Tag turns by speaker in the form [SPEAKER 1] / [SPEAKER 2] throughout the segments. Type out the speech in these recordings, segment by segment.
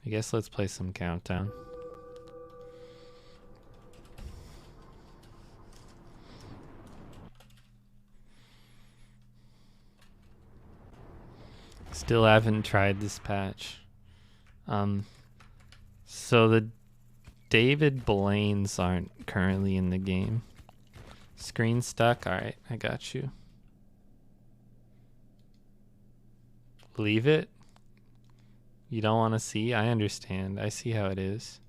[SPEAKER 1] I guess let's play some Countdown. Still haven't tried this patch. So the David Blaine's aren't currently in the game. Screen stuck? Alright, I got you. Leave it? You don't want to see? I understand. I see how it is.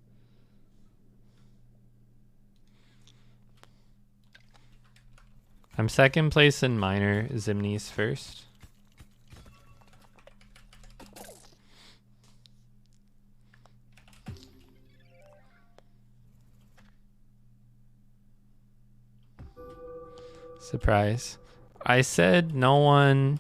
[SPEAKER 1] I'm second place in minor. Zimni's first. Surprise. I said no one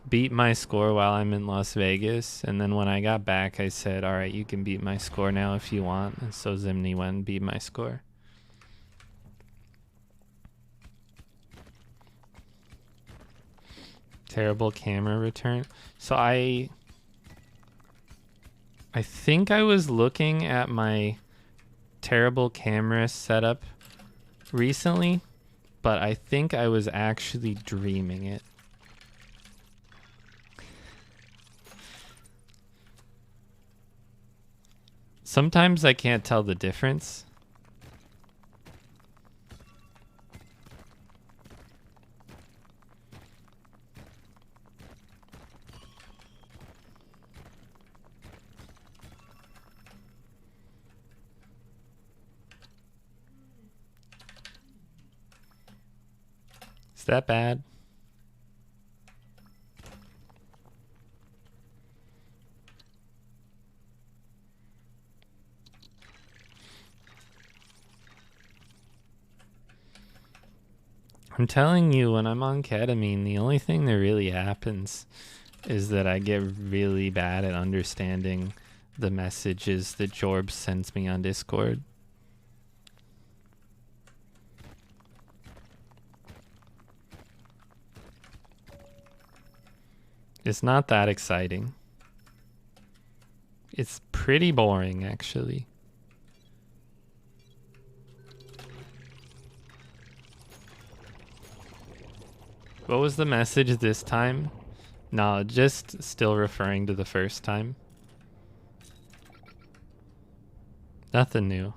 [SPEAKER 1] beat my score while I'm in Las Vegas, and then when I got back I said, alright, you can beat my score now if you want, and so Zimni went and beat my score. Terrible camera return. So I think I was looking at my terrible camera setup recently, but I think I was actually dreaming it. Sometimes I can't tell the difference. Is that bad? I'm telling you, when I'm on ketamine, the only thing that really happens is that I get really bad at understanding the messages that Jorb sends me on Discord. It's not that exciting. It's pretty boring, actually. What was the message this time? No, just still referring to the first time. Nothing new.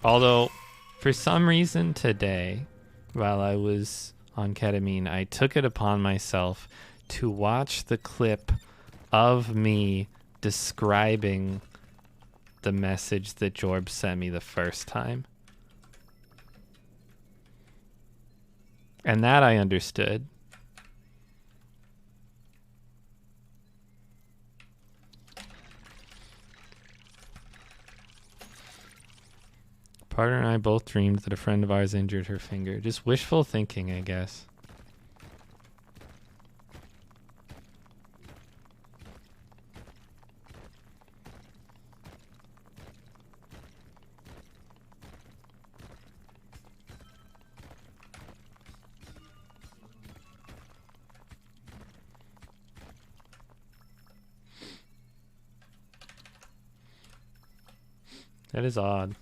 [SPEAKER 1] Although, for some reason today, while I was on ketamine, I took it upon myself to watch the clip of me describing the message that Jorb sent me the first time. And that I understood. Partner and I both dreamed that a friend of ours injured her finger. Just wishful thinking, I guess. That is odd.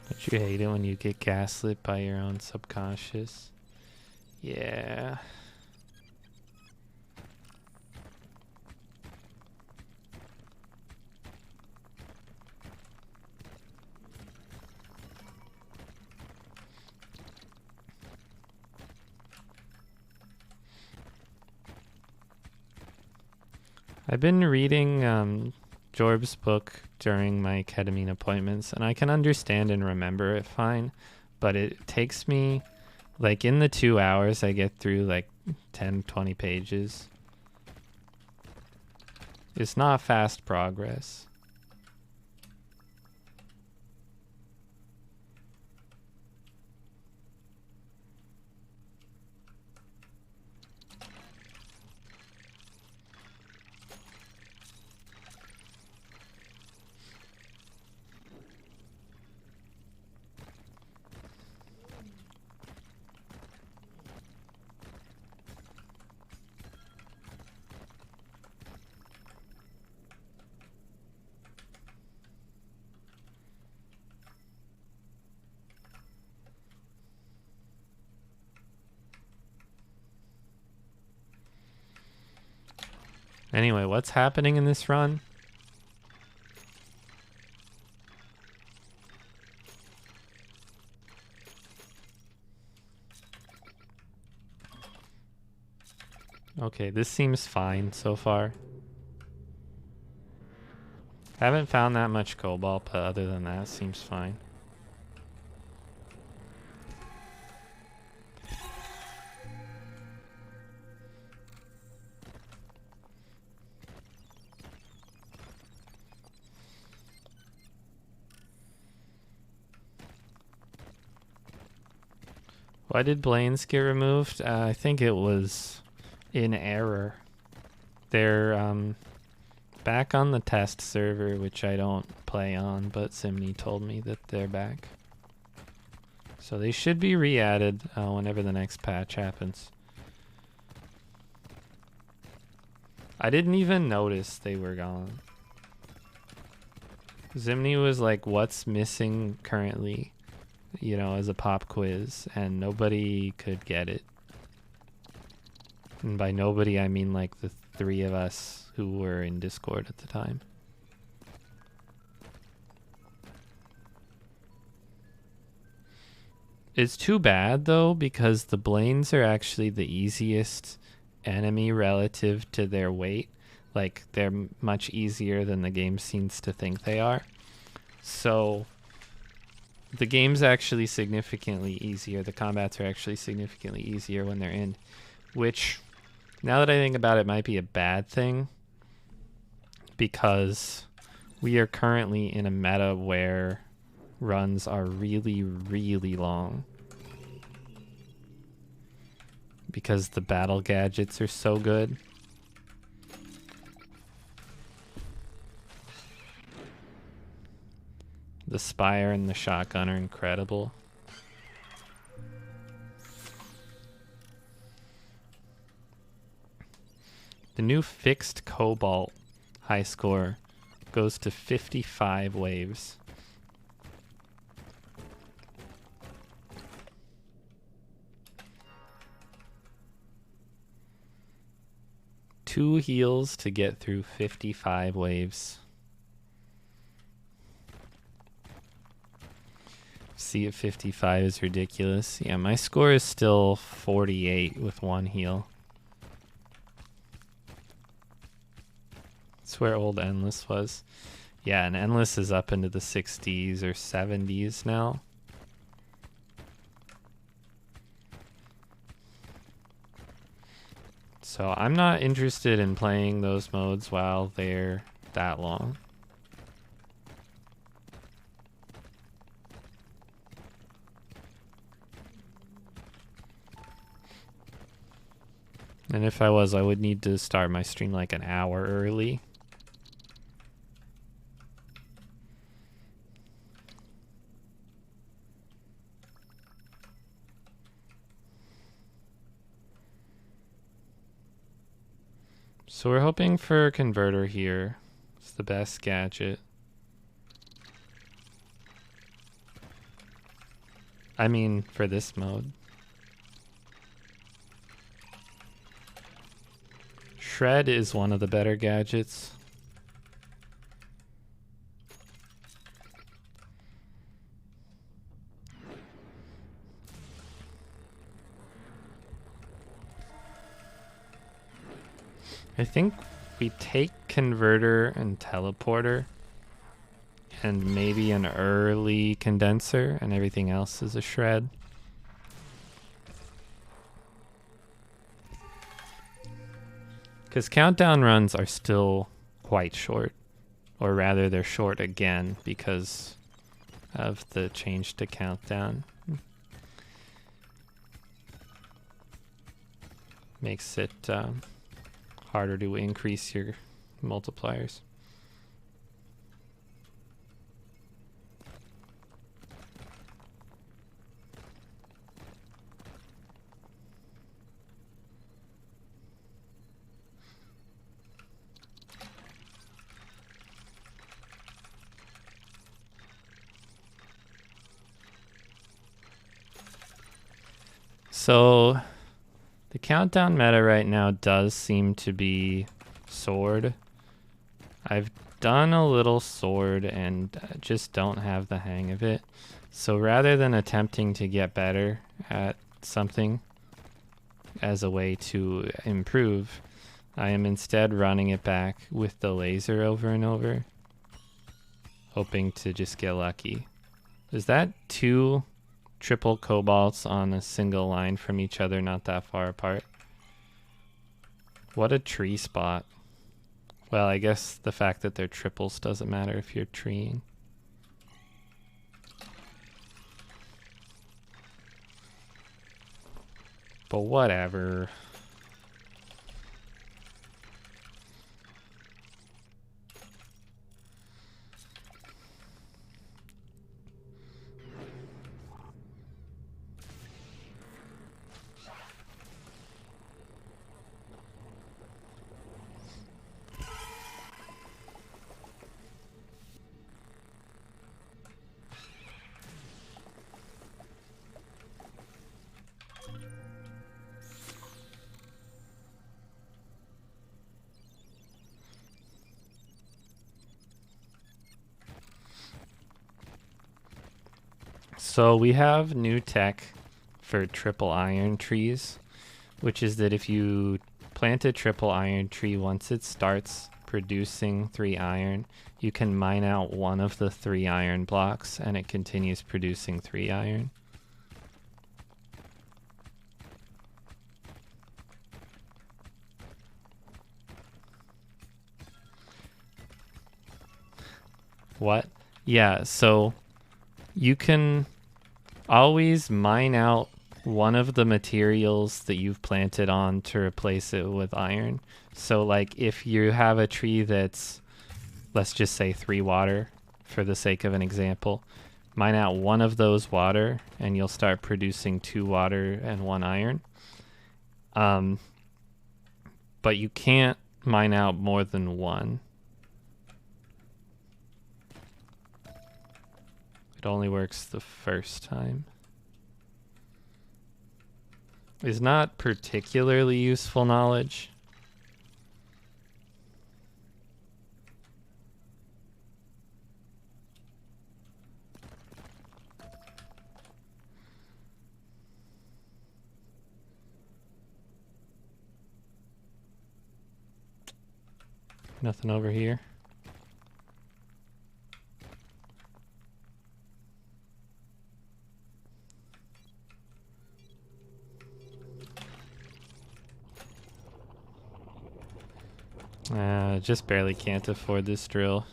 [SPEAKER 1] Don't you hate it when you get gaslit by your own subconscious? Yeah. I've been reading Jorb's book during my ketamine appointments, and I can understand and remember it fine, but it takes me, like, in the 2 hours, I get through like 10, 20 pages. It's not fast progress. Anyway, what's happening in this run? Okay, this seems fine so far. Haven't found that much cobalt, but other than that, seems fine. Why did Blaine's get removed? I think it was in error. They're back on the test server, which I don't play on, but Simney told me that they're back. So they should be re-added whenever the next patch happens. I didn't even notice they were gone. Zimney was like, what's missing currently? You know, as a pop quiz, and nobody could get it. And by nobody, I mean like the three of us who were in Discord at the time. It's too bad though, because the Blaines are actually the easiest enemy relative to their weight. Like, they're much easier than the game seems to think they are. So the game's actually significantly easier. The combats are actually significantly easier when they're in, which, now that I think about it, might be a bad thing, because we are currently in a meta where runs are really, really long, because the battle gadgets are so good. The Spire and the shotgun are incredible. The new fixed cobalt high score goes to 55 waves. Two heals to get through 55 waves. See at 55 is ridiculous. Yeah, my score is still 48 with one heal. That's where old Endless was. Yeah, and Endless is up into the 60s or 70s now. So I'm not interested in playing those modes while they're that long. And if I was, I would need to start my stream like an hour early. So we're hoping for a converter here. It's the best gadget. I mean, for this mode. Shred is one of the better gadgets. I think we take converter and teleporter and maybe an early condenser, and everything else is a shred. Because countdown runs are still quite short, or rather they're short again because of the change to countdown. Makes it harder to increase your multipliers. So the countdown meta right now does seem to be sword. I've done a little sword and just don't have the hang of it. So rather than attempting to get better at something as a way to improve, I am instead running it back with the laser over and over, hoping to just get lucky. Is that 2 triple cobalts on a single line from each other, not that far apart? What a tree spot. Well, I guess the fact that they're triples doesn't matter if you're treeing. But whatever. So we have new tech for triple iron trees, which is that if you plant a triple iron tree, once it starts producing 3 iron, you can mine out one of the 3 iron blocks and it continues producing 3 iron. What? Yeah, so you can always mine out one of the materials that you've planted on to replace it with iron. So like if you have a tree that's, let's just say 3 water for the sake of an example, mine out one of those water and you'll start producing 2 water and 1 iron. But you can't mine out more than 1. It only works the first time. Is not particularly useful knowledge. Nothing over here. Just barely can't afford this drill.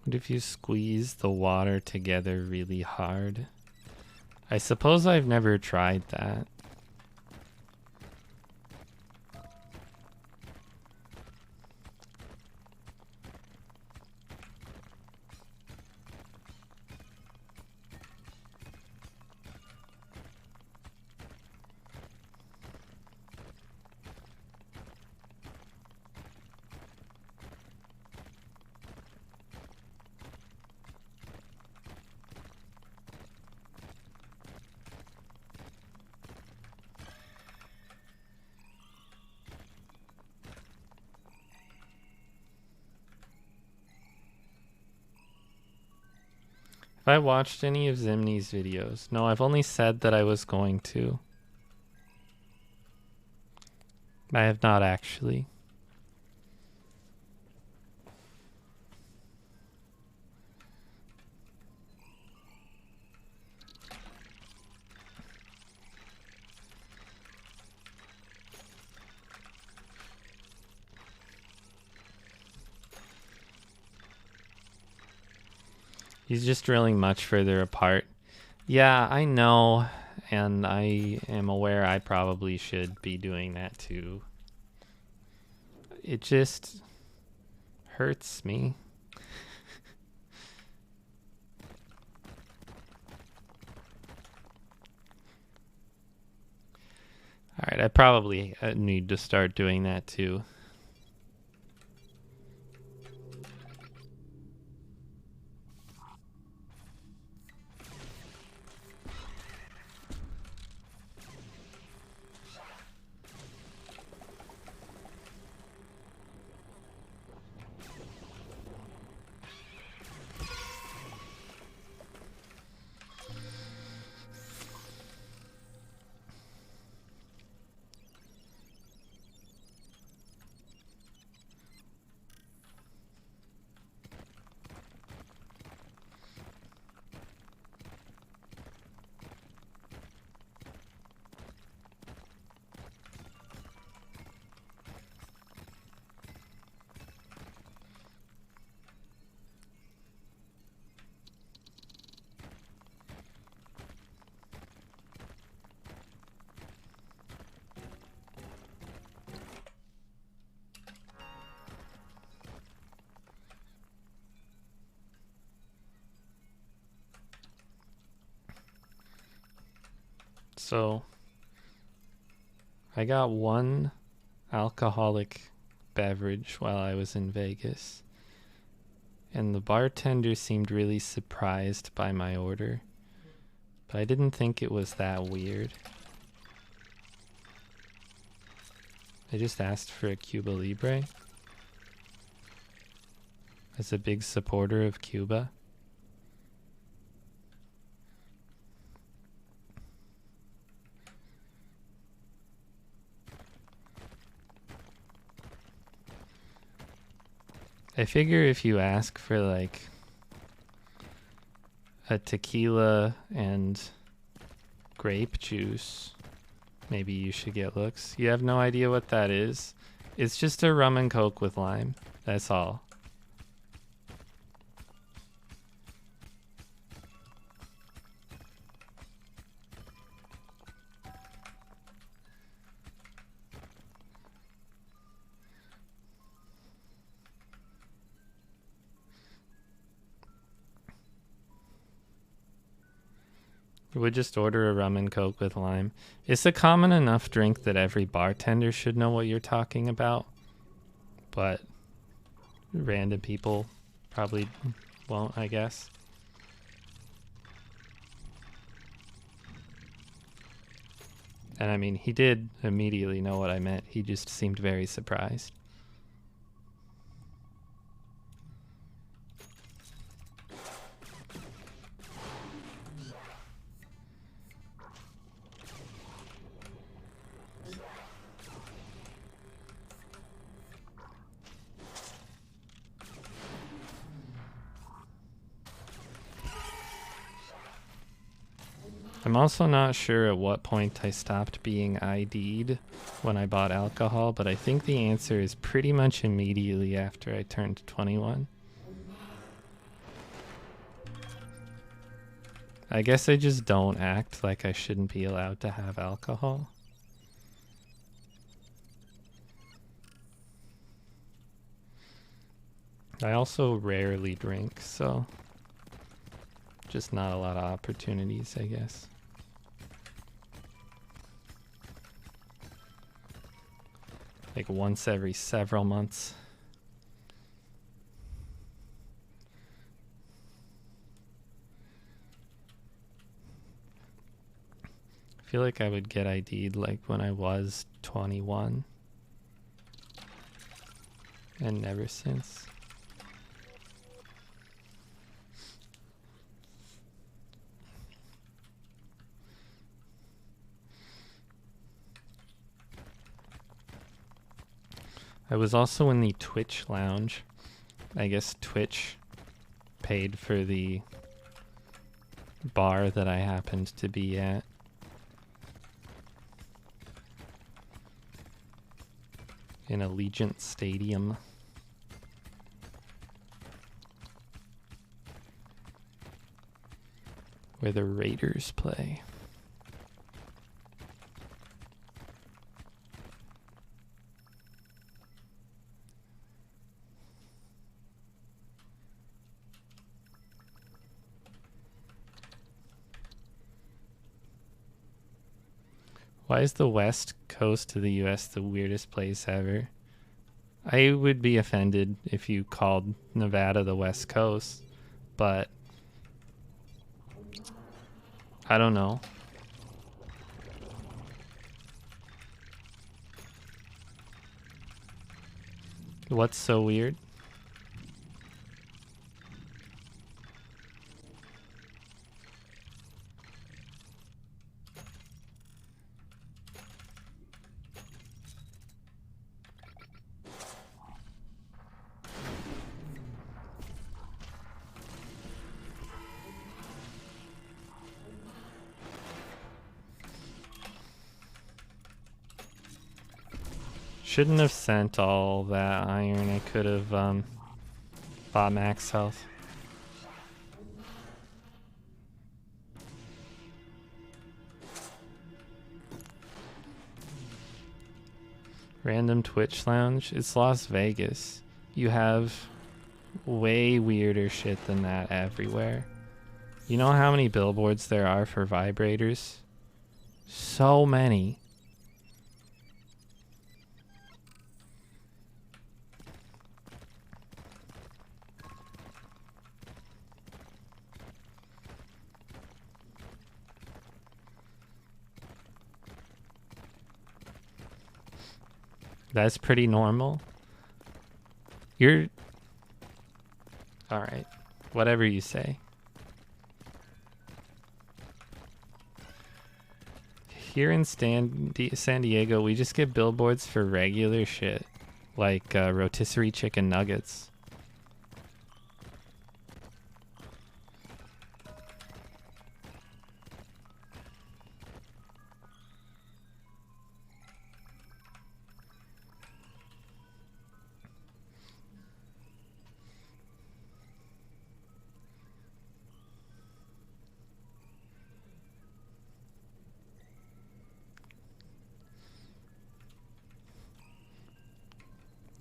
[SPEAKER 1] What if you squeeze the water together really hard? I suppose I've never tried that. Have I watched any of Zimny's videos? No, I've only said that I was going to. I have not actually. He's just drilling much further apart. Yeah, I know, and I am aware I probably should be doing that too. It just hurts me. Alright, I probably need to start doing that too. So I got one alcoholic beverage while I was in Vegas, and the bartender seemed really surprised by my order, but I didn't think it was that weird. I just asked for a Cuba Libre. As a big supporter of Cuba. I figure if you ask for like a tequila and grape juice, maybe you should get looks. You have no idea what that is? It's just a rum and coke with lime. That's all. Would just order a rum and coke with lime. It's a common enough drink that every bartender should know what you're talking about, but random people probably won't, I guess. And I mean, he did immediately know what I meant. He just seemed very surprised. I'm also not sure at what point I stopped being ID'd when I bought alcohol, but I think the answer is pretty much immediately after I turned 21. I guess I just don't act like I shouldn't be allowed to have alcohol. I also rarely drink, so just not a lot of opportunities, I guess. Like once every several months. I feel like I would get ID'd like when I was 21. And never since. I was also in the Twitch lounge. I guess Twitch paid for the bar that I happened to be at. In Allegiant Stadium. Where the Raiders play. Why is the west coast of the US the weirdest place ever? I would be offended if you called Nevada the west coast, but I don't know. What's so weird? Shouldn't have sent all that iron. I could have bought max health. Random Twitch lounge. It's Las Vegas. You have way weirder shit than that everywhere. You know how many billboards there are for vibrators? So many. That's pretty normal. You're... Alright. Whatever you say. Here in San Diego, we just get billboards for regular shit. Like rotisserie chicken nuggets.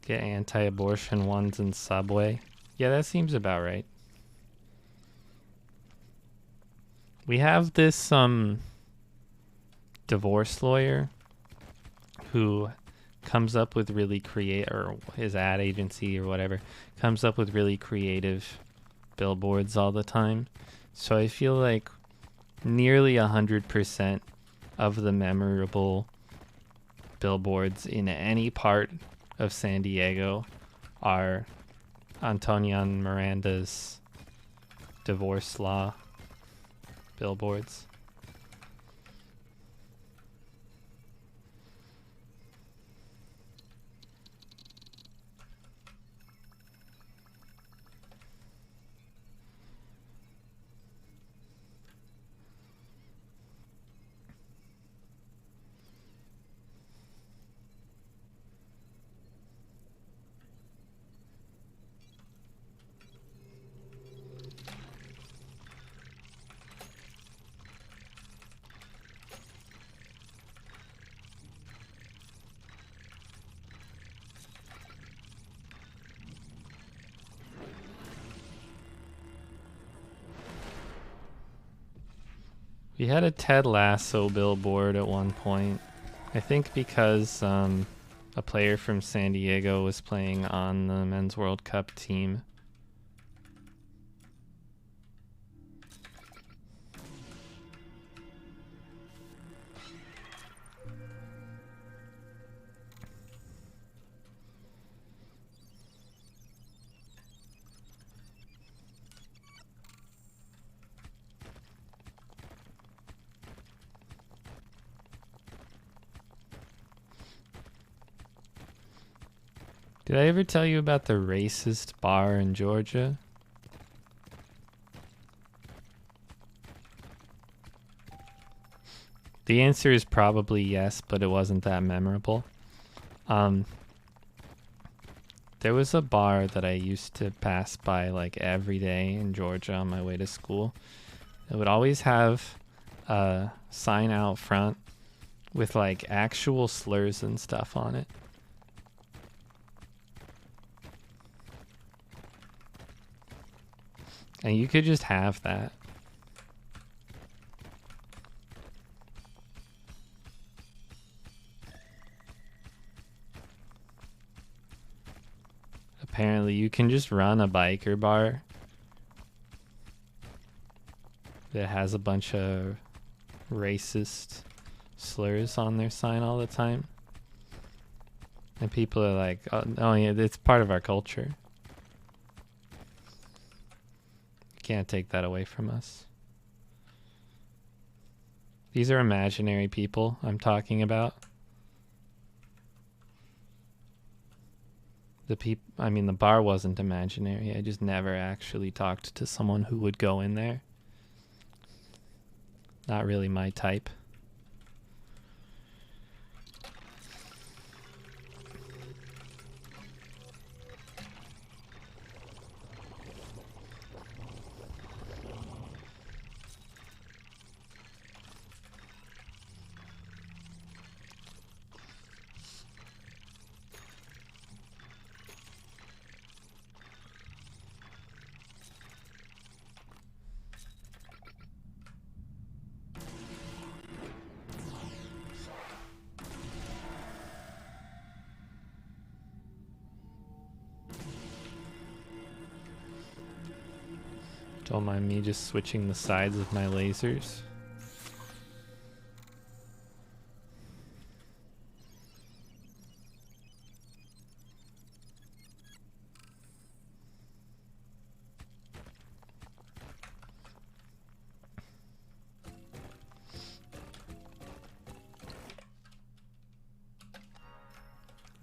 [SPEAKER 1] Get anti-abortion ones in Subway. Yeah, that seems about right. We have this divorce lawyer who comes up with really or his ad agency or whatever, comes up with really creative billboards all the time. So I feel like nearly 100% of the memorable billboards in any part of San Diego are Antonia and Miranda's divorce law billboards. We had a Ted Lasso billboard at one point. I think because a player from San Diego was playing on the Men's World Cup team. Did I ever tell you about the racist bar in Georgia? The answer is probably yes, but it wasn't that memorable. There was a bar that I used to pass by like every day in Georgia on my way to school. It would always have a sign out front with like actual slurs and stuff on it. And you could just have that. apparently you can just run a biker bar that has a bunch of racist slurs on their sign all the time. And people are like, oh yeah, it's part of our culture. You can't take that away from us. These are imaginary people I'm talking about. The bar wasn't imaginary. I just never actually talked to someone who would go in there. Not really my type. Don't mind me just switching the sides of my lasers.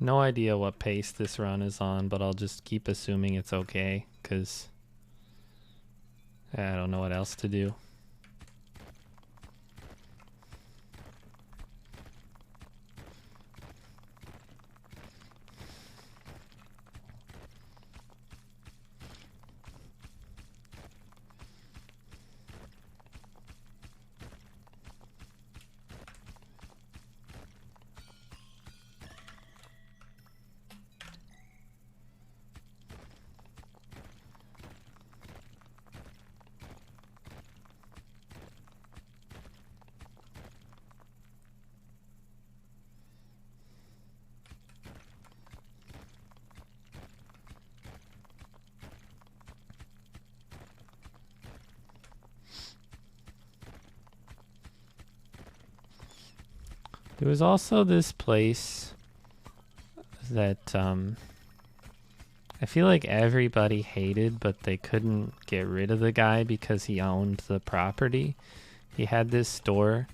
[SPEAKER 1] No idea what pace this run is on, but I'll just keep assuming it's okay, because I don't know what else to do. There was also this place that I feel like everybody hated, but they couldn't get rid of the guy because he owned the property. He had this store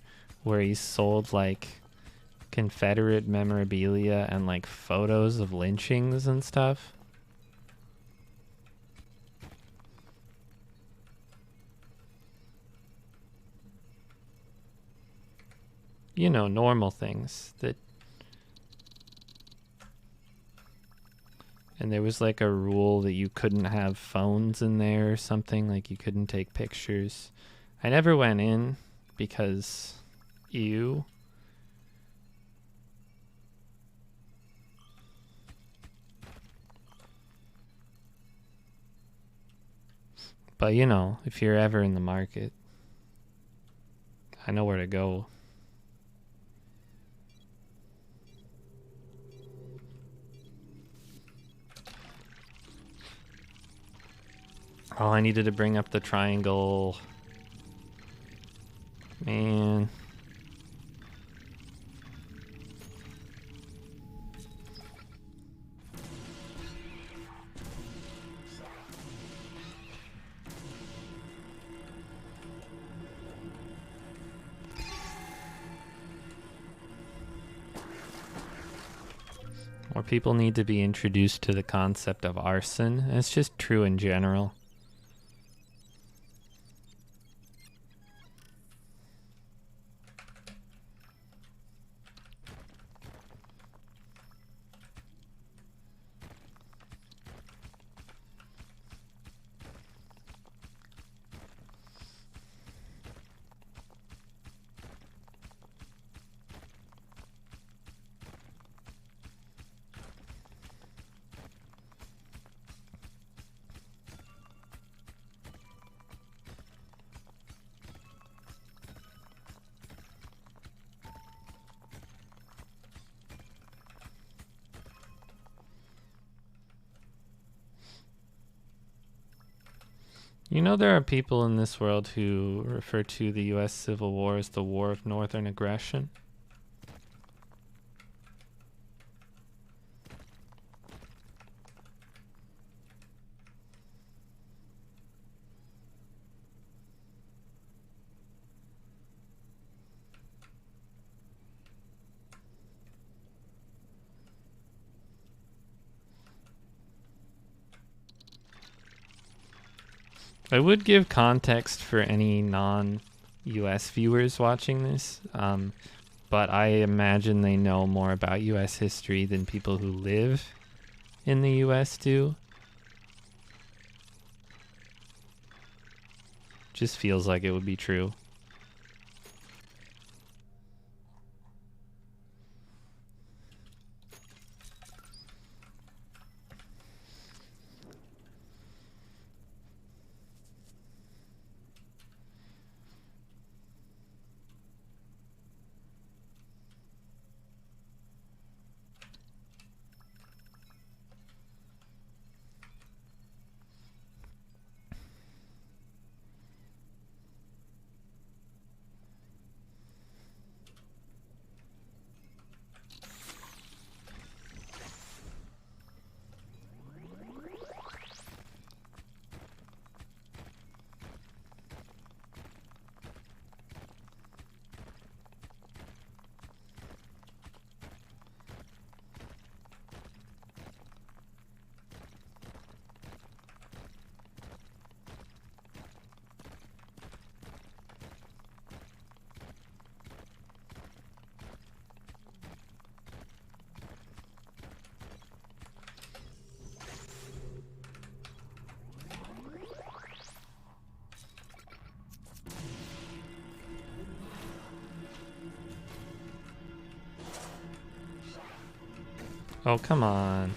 [SPEAKER 1] where he sold like Confederate memorabilia and like photos of lynchings and stuff. You know, normal things that. And there was like a rule that you couldn't have phones in there or something, like you couldn't take pictures. I never went in because ew. But you know, if you're ever in the market, I know where to go. Oh, I needed to bring up the triangle. Man. More people need to be introduced to the concept of arson. It's just true in general. You know, there are people in this world who refer to the US Civil War as the War of Northern Aggression. I would give context for any non-US viewers watching this, but I imagine they know more about US history than people who live in the US do. Just feels like it would be true. Oh, come on.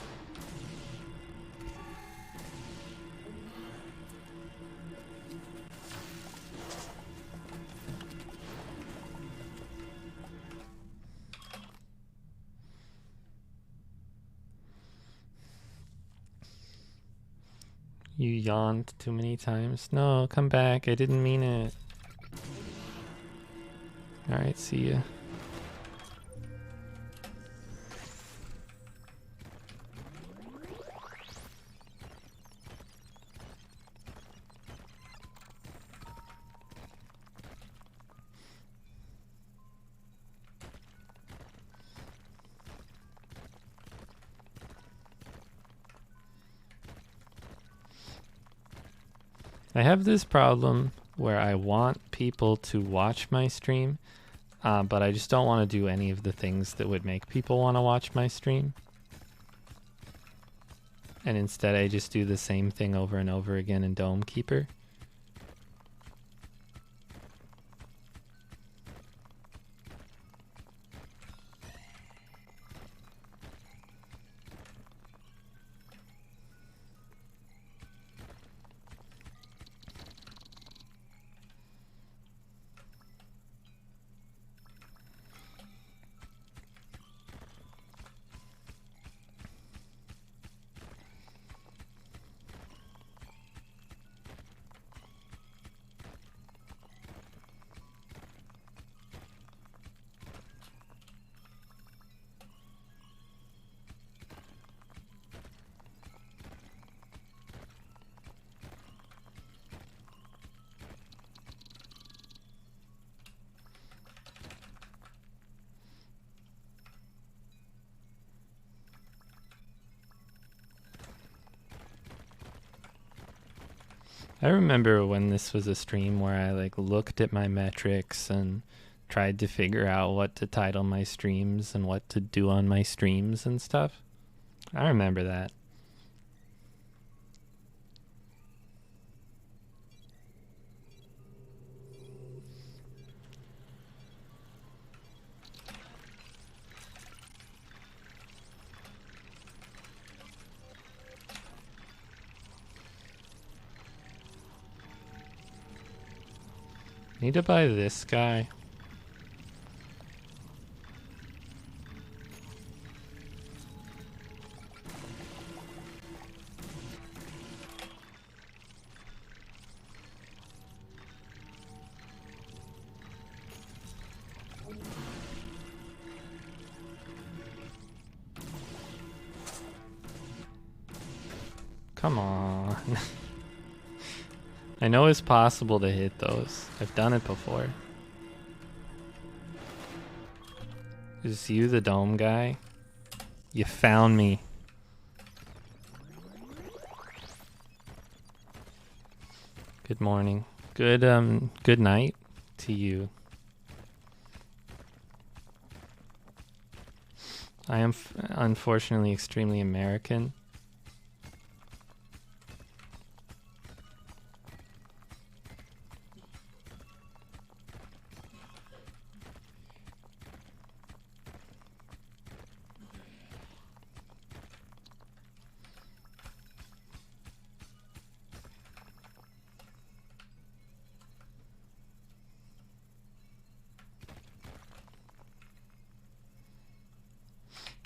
[SPEAKER 1] You yawned too many times. No, come back. I didn't mean it. Alright, see ya. I have this problem where I want people to watch my stream, but I just don't want to do any of the things that would make people want to watch my stream. And instead I just do the same thing over and over again in Dome Keeper. I remember when this was a stream where I like looked at my metrics and tried to figure out what to title my streams and what to do on my streams and stuff. I remember that. Need to buy this guy. Come on. I know it's possible to hit those. I've done it before. Is you the dome guy? You found me. Good morning. Good night to you. I am unfortunately extremely American.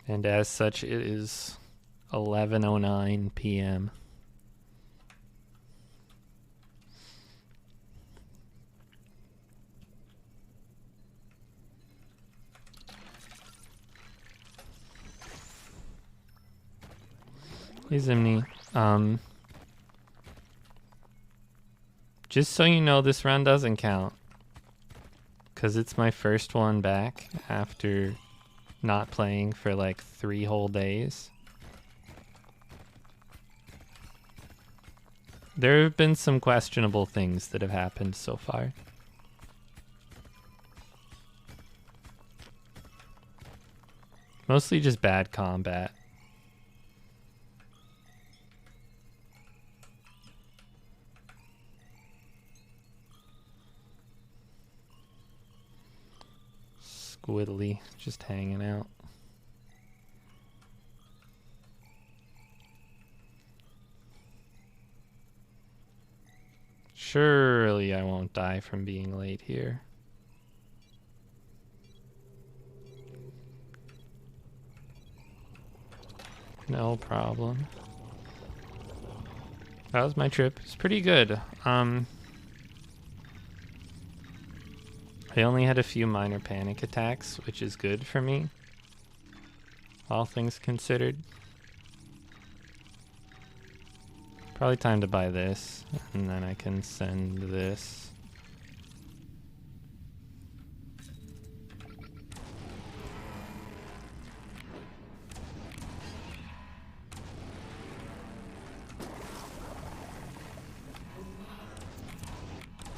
[SPEAKER 1] And as such, it is 11:09 p.m. Hey Zimni, just so you know, this run doesn't count. Because it's my first one back after not playing for like 3 whole days. There have been some questionable things that have happened so far. Mostly just bad combat. Squiddly, just hanging out. Surely I won't die from being late here. No problem. That was my trip. It's pretty good. I only had a few minor panic attacks, which is good for me, all things considered. Probably time to buy this, and then I can send this.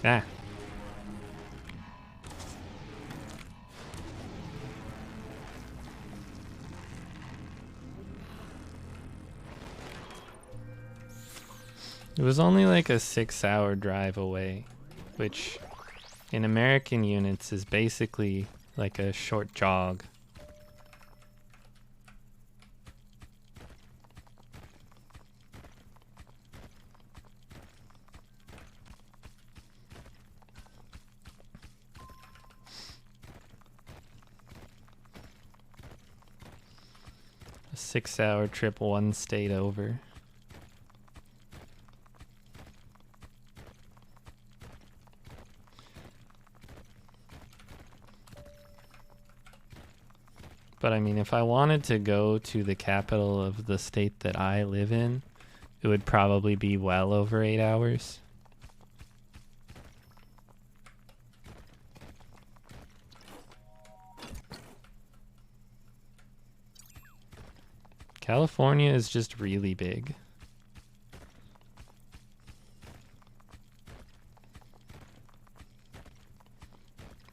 [SPEAKER 1] Ah. It was only like a 6-hour drive away, which in American units is basically like a short jog. A 6-hour trip, 1 state over. But I mean, if I wanted to go to the capital of the state that I live in, it would probably be well over 8 hours. California is just really big.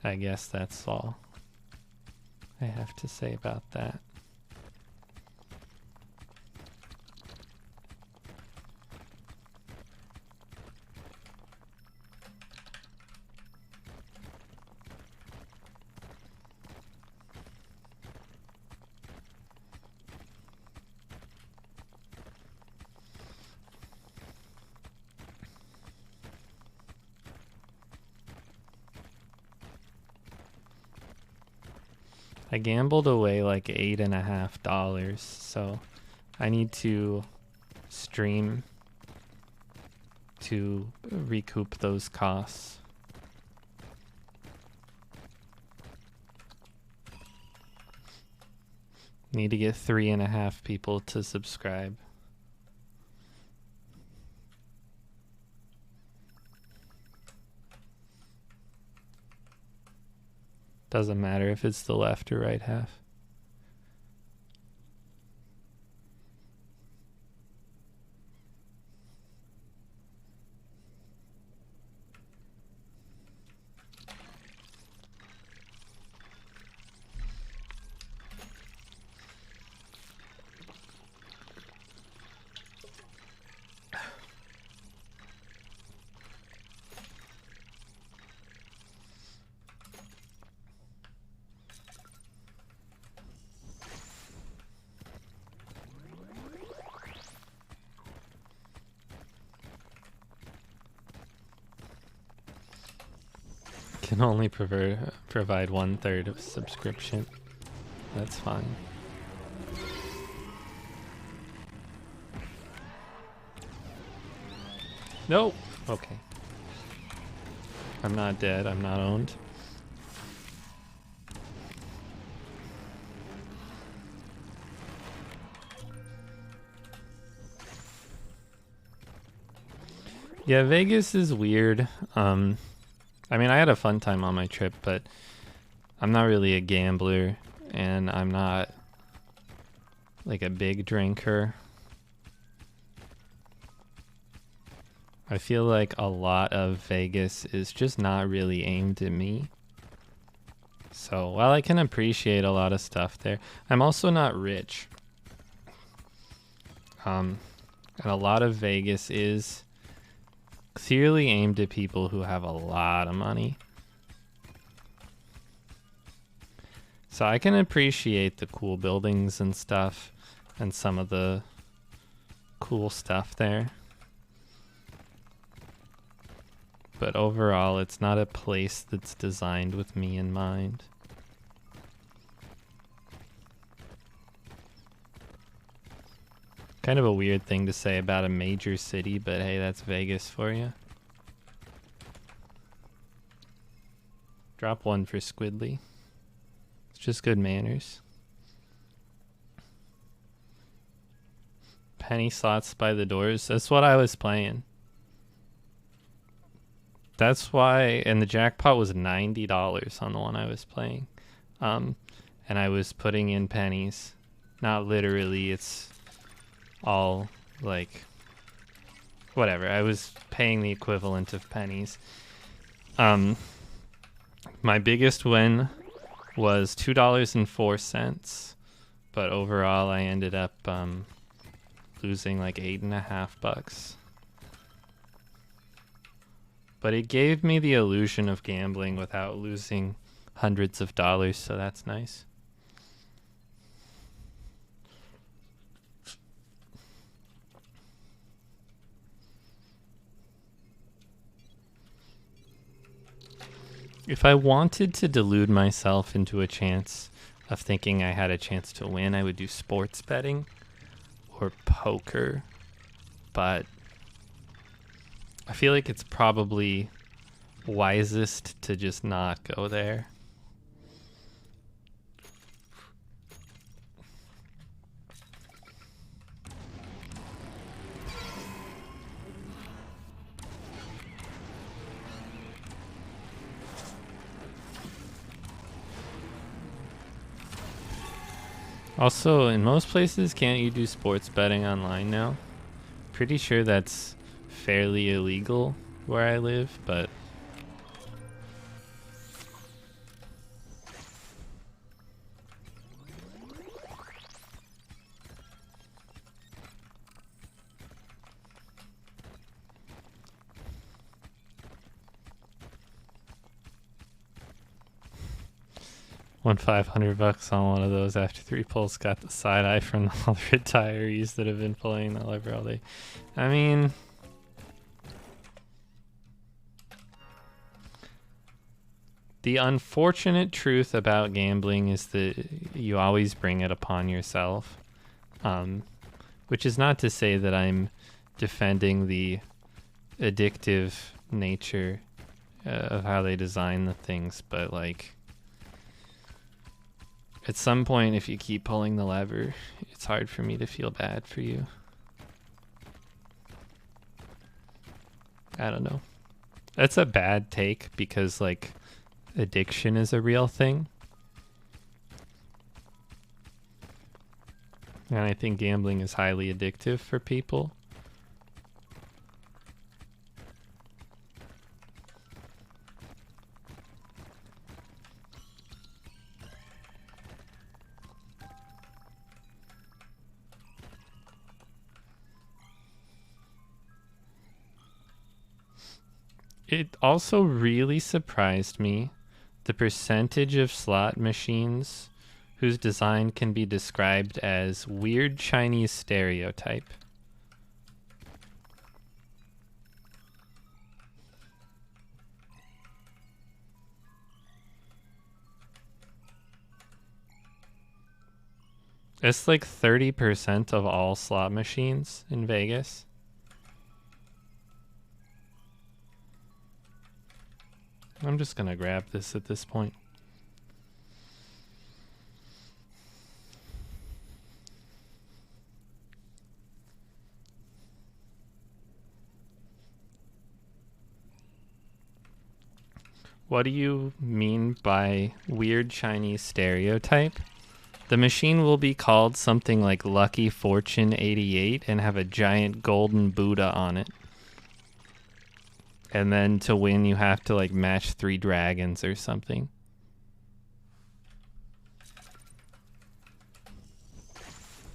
[SPEAKER 1] I guess that's all I have to say about that. I gambled away like $8.50, so I need to stream to recoup those costs. Need to get 3.5 people to subscribe. Doesn't matter if it's the left or right half. Can only provide 1/3 of subscription. That's fine. No! Okay. I'm not dead. I'm not owned. Yeah, Vegas is weird. I mean, I had a fun time on my trip, but I'm not really a gambler, and I'm not like a big drinker. I feel like a lot of Vegas is just not really aimed at me. So while I can appreciate a lot of stuff there, I'm also not rich. And a lot of Vegas is clearly aimed at people who have a lot of money. So I can appreciate the cool buildings and stuff and some of the cool stuff there. But overall, it's not a place that's designed with me in mind. Kind of a weird thing to say about a major city, but hey, that's Vegas for you. Drop one for Squidly. It's just good manners. Penny slots by the doors. That's what I was playing. That's why, and the jackpot was $90 on the one I was playing. And I was putting in pennies. Not literally, it's all like whatever. I was paying the equivalent of pennies. My biggest win was $2.04, but overall I ended up losing like $8.50. But it gave me the illusion of gambling without losing hundreds of dollars, so that's nice. If I wanted to delude myself into a chance of thinking I had a chance to win, I would do sports betting or poker. But I feel like it's probably wisest to just not go there. Also, in most places, can't you do sports betting online now? Pretty sure that's fairly illegal where I live, but won $500 on one of those after 3 pulls. Got the side eye from all the retirees that have been playing the lever all day. I mean, the unfortunate truth about gambling is that you always bring it upon yourself. Which is not to say that I'm defending the addictive nature of how they design the things, but like, at some point, if you keep pulling the lever, it's hard for me to feel bad for you. I don't know. That's a bad take because, like, addiction is a real thing. And I think gambling is highly addictive for people. It also really surprised me the percentage of slot machines whose design can be described as weird Chinese stereotype. It's like 30% of all slot machines in Vegas. I'm just gonna grab this at this point. What do you mean by weird Chinese stereotype? The machine will be called something like Lucky Fortune 88 and have a giant golden Buddha on it. And then to win, you have to like match 3 dragons or something.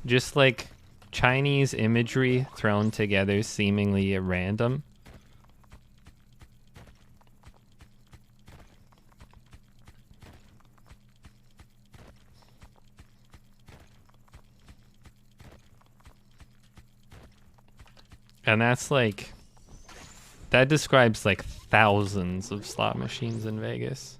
[SPEAKER 1] Just like Chinese imagery thrown together seemingly at random. And that's like, that describes like thousands of slot machines in Vegas.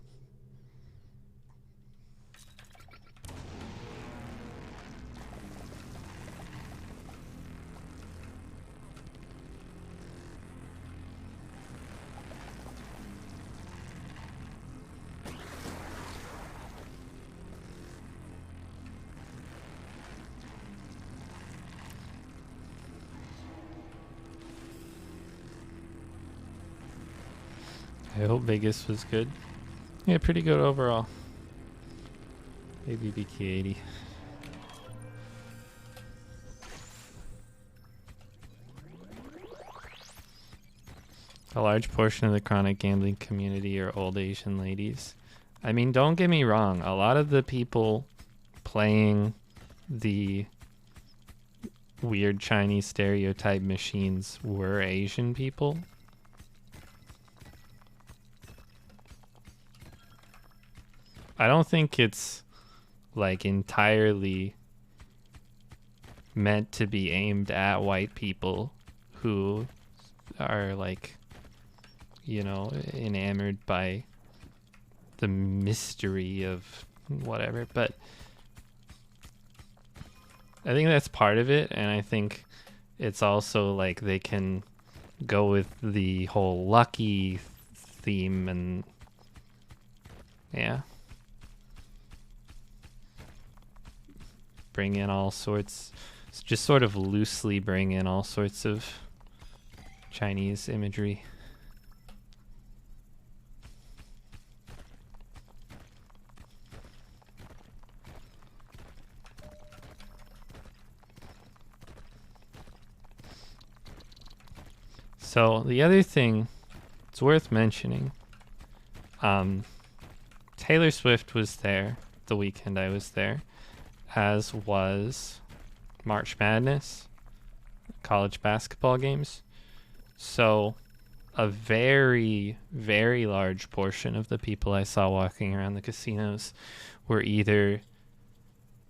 [SPEAKER 1] I hope Vegas was good. Yeah, pretty good overall. Maybe BK80. A large portion of the chronic gambling community are old Asian ladies. I mean, don't get me wrong. A lot of the people playing the weird Chinese stereotype machines were Asian people. I don't think it's like entirely meant to be aimed at white people who are like, you know, enamored by the mystery of whatever. But I think that's part of it, and I think it's also like they can go with the whole lucky theme, and yeah, bring in all sorts, just sort of loosely bring in all sorts of Chinese imagery. So the other thing it's worth mentioning, Taylor Swift was there the weekend I was there, as was March Madness, college basketball games. So a very, very large portion of the people I saw walking around the casinos were either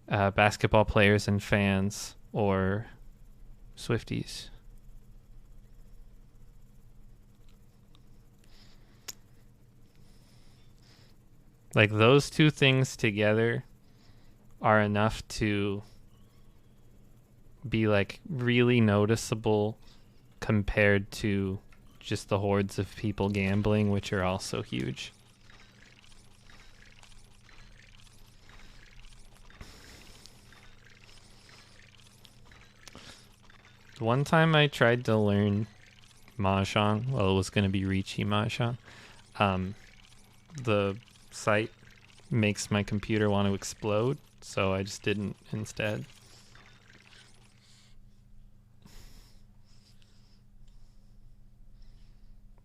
[SPEAKER 1] basketball players and fans or Swifties. Like, those two things together are enough to be like really noticeable compared to just the hordes of people gambling, which are also huge. One time I tried to learn Mahjong. Well, it was going to be Riichi Mahjong. The sight makes my computer want to explode, so I just didn't instead.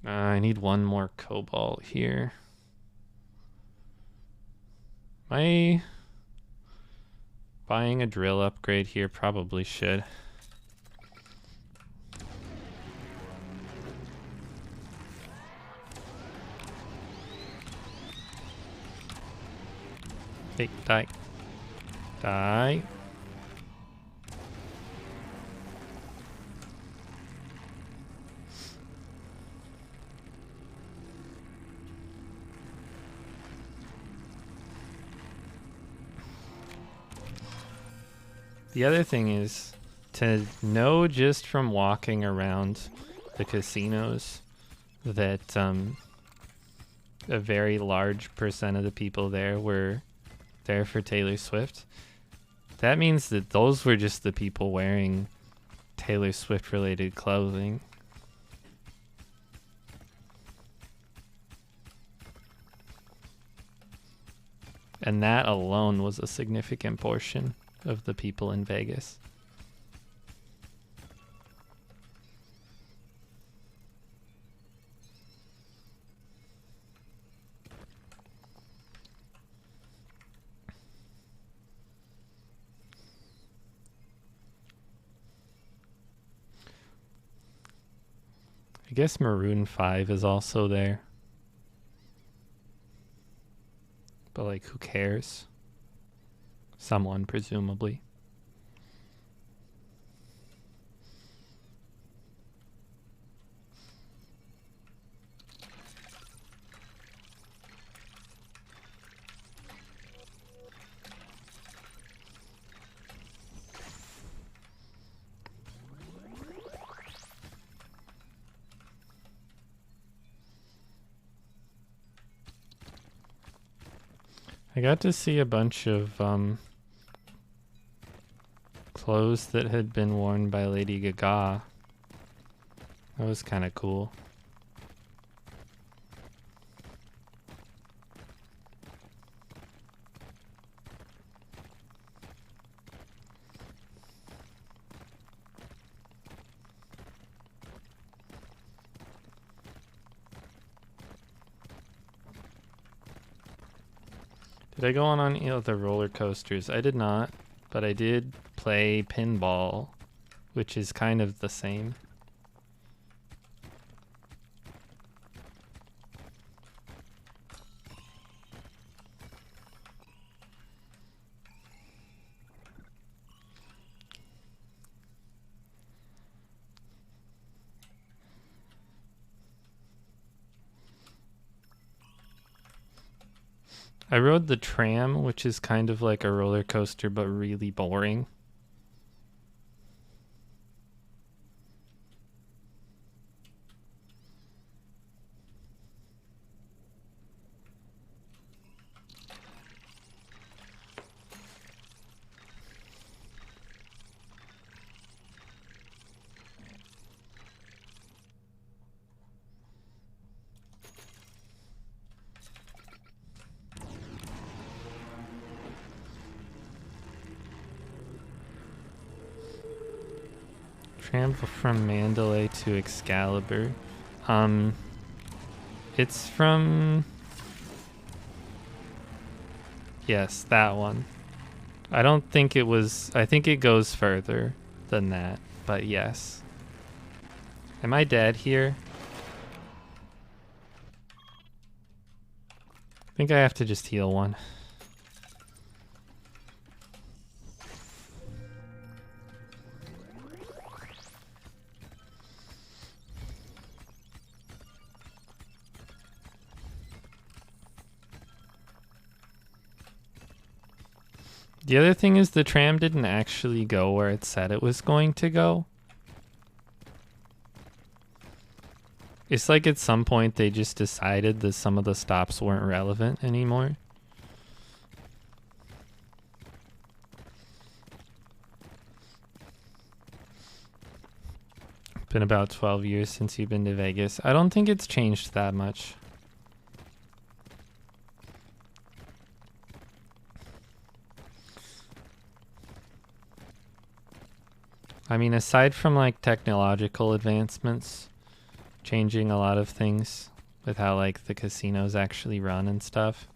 [SPEAKER 1] I need one more cobalt here. Am I buying a drill upgrade here? Probably should. Hey, die. Die. The other thing is to know just from walking around the casinos that a very large percent of the people there were there for Taylor Swift. That means that those were just the people wearing Taylor Swift related clothing. And that alone was a significant portion of the people in Vegas. I guess Maroon 5 is also there. But like, who cares? Someone, presumably. I got to see a bunch of clothes that had been worn by Lady Gaga. That was kind of cool. Did I go on any of the roller coasters? I did not, but I did play pinball, which is kind of the same. I rode the tram, which is kind of like a roller coaster, but really boring. Tram from Mandalay to Excalibur. It's from... Yes, that one. I don't think it was... I think it goes further than that, but yes. Am I dead here? I think I have to just heal one. The other thing is the tram didn't actually go where it said it was going to go. It's like at some point they just decided that some of the stops weren't relevant anymore. Been about 12 years since you've been to Vegas. I don't think it's changed that much. I mean, aside from like technological advancements, changing a lot of things with how like the casinos actually run and stuff.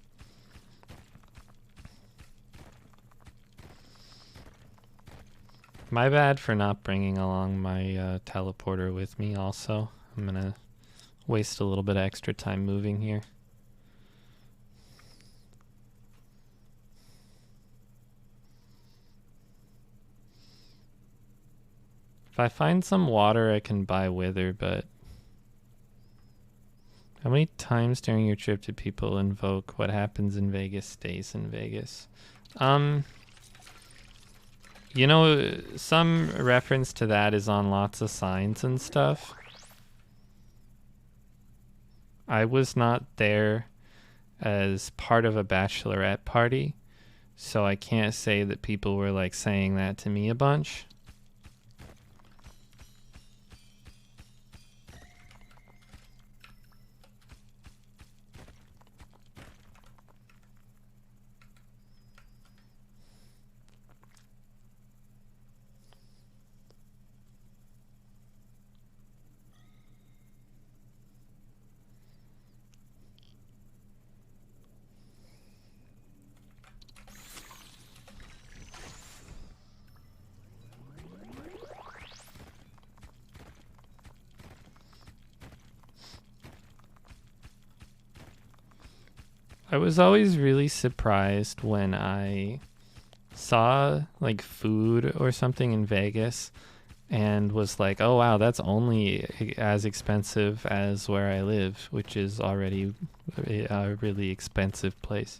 [SPEAKER 1] My bad for not bringing along my teleporter with me also. I'm gonna waste a little bit of extra time moving here. If I find some water, I can buy Wither, but how many times during your trip do people invoke what happens in Vegas stays in Vegas? You know, some reference to that is on lots of signs and stuff. I was not there as part of a bachelorette party, so I can't say that people were like saying that to me a bunch. I was always really surprised when I saw like food or something in Vegas and was like, oh wow, that's only as expensive as where I live, which is already a really expensive place.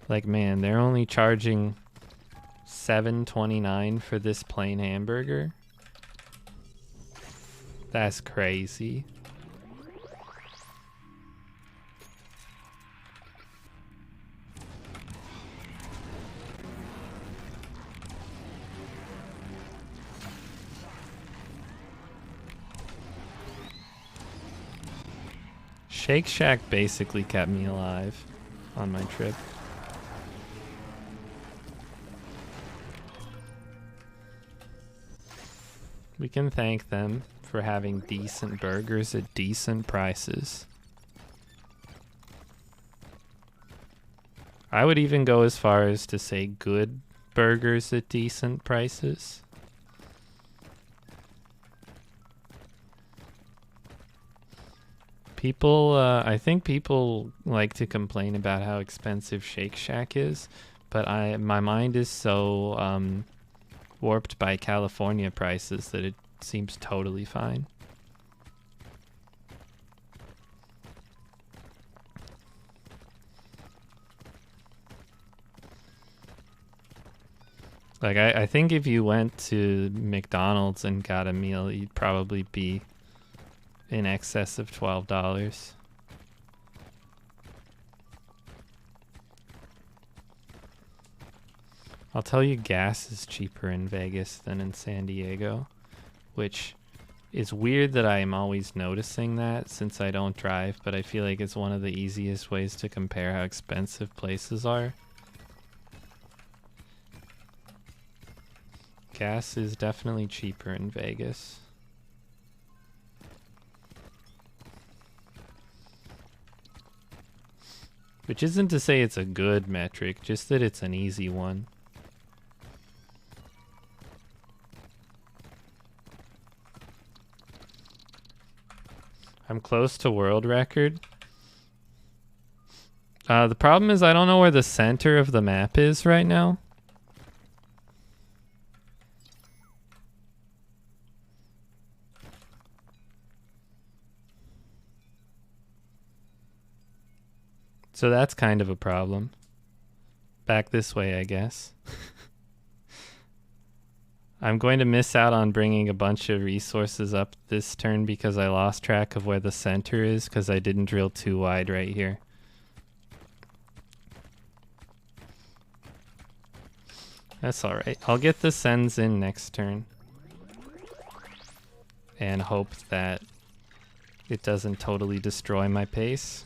[SPEAKER 1] Like, man, they're only charging $7.29 for this plain hamburger. That's crazy. Shake Shack basically kept me alive on my trip. We can thank them for having decent burgers at decent prices. I would even go as far as to say good burgers at decent prices. People, I think people like to complain about how expensive Shake Shack is, but my mind is so warped by California prices that it seems totally fine. Like, I think if you went to McDonald's and got a meal, you'd probably be in excess of $12. I'll tell you, gas is cheaper in Vegas than in San Diego, which is weird that I am always noticing that since I don't drive, but I feel like it's one of the easiest ways to compare how expensive places are. Gas is definitely cheaper in Vegas. Which isn't to say it's a good metric, just that it's an easy one. I'm close to world record. The problem is I don't know where the center of the map is right now. So that's kind of a problem. Back this way, I guess. I'm going to miss out on bringing a bunch of resources up this turn because I lost track of where the center is because I didn't drill too wide right here. That's alright. I'll get the sends in next turn. And hope that it doesn't totally destroy my pace.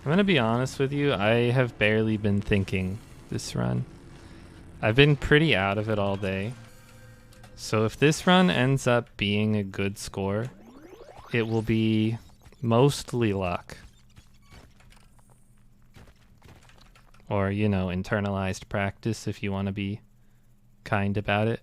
[SPEAKER 1] I'm gonna be honest with you, I have barely been thinking this run. I've been pretty out of it all day. So if this run ends up being a good score, it will be mostly luck. Or, you know, internalized practice if you want to be kind about it.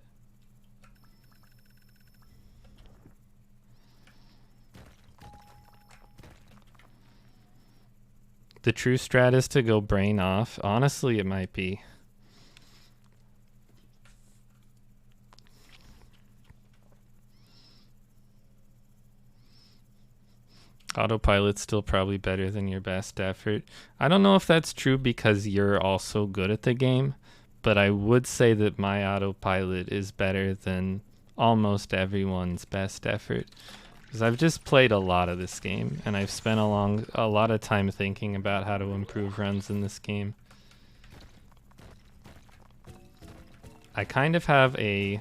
[SPEAKER 1] The true strat is to go brain off. Honestly, it might be. Autopilot's still probably better than your best effort. I don't know if that's true because you're also good at the game, but I would say that my autopilot is better than almost everyone's best effort. Because I've just played a lot of this game, and I've spent a lot of time thinking about how to improve runs in this game. I kind of have a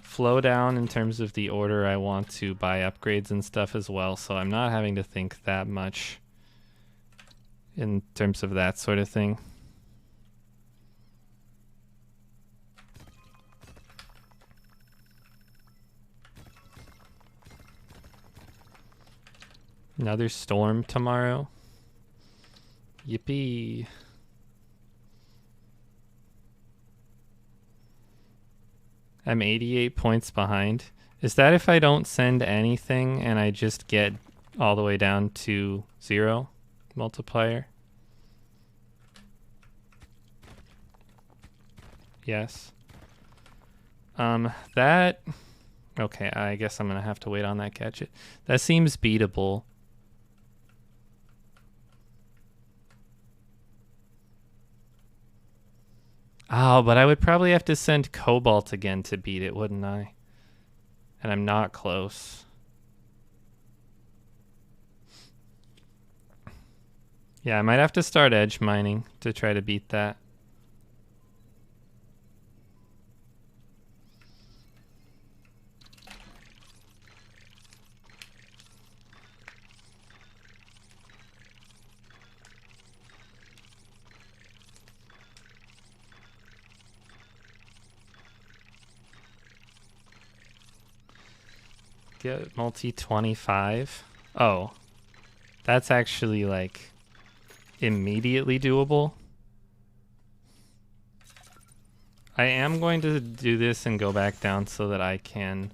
[SPEAKER 1] flow down in terms of the order I want to buy upgrades and stuff as well, so I'm not having to think that much in terms of that sort of thing. Another storm tomorrow. Yippee. I'm 88 points behind. Is that if I don't send anything and I just get all the way down to 0 multiplier? Yes. That... Okay, I guess I'm going to have to wait on that gadget. That seems beatable. Oh, but I would probably have to send Cobalt again to beat it, wouldn't I? And I'm not close. Yeah, I might have to start edge mining to try to beat that. Get multi 25. Oh, that's actually like immediately doable. I am going to do this and go back down so that I can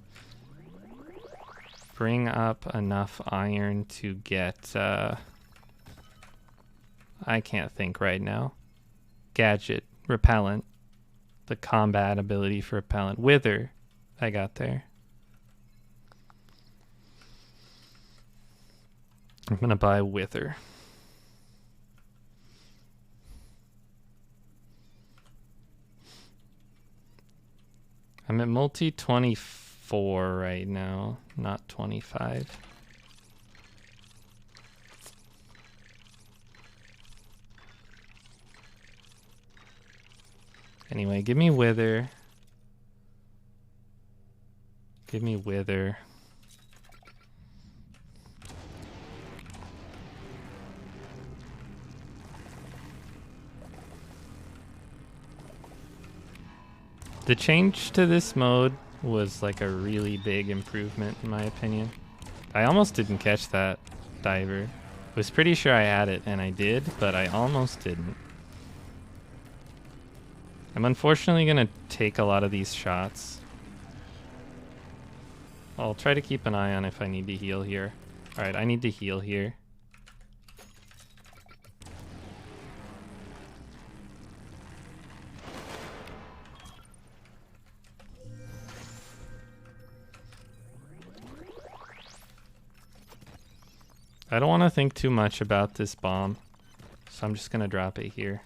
[SPEAKER 1] bring up enough iron to get, I can't think right now. Gadget, repellent, the combat ability for repellent. Wither, I got there. I'm gonna buy Wither. I'm at multi 24 right now, not 25. Anyway, give me Wither. Give me Wither. The change to this mode was like a really big improvement in my opinion. I almost didn't catch that diver. Was pretty sure I had it, and I did, but I almost didn't. I'm unfortunately gonna take a lot of these shots. I'll try to keep an eye on if I need to heal here. Alright, I need to heal here. I don't want to think too much about this bomb, so I'm just going to drop it here.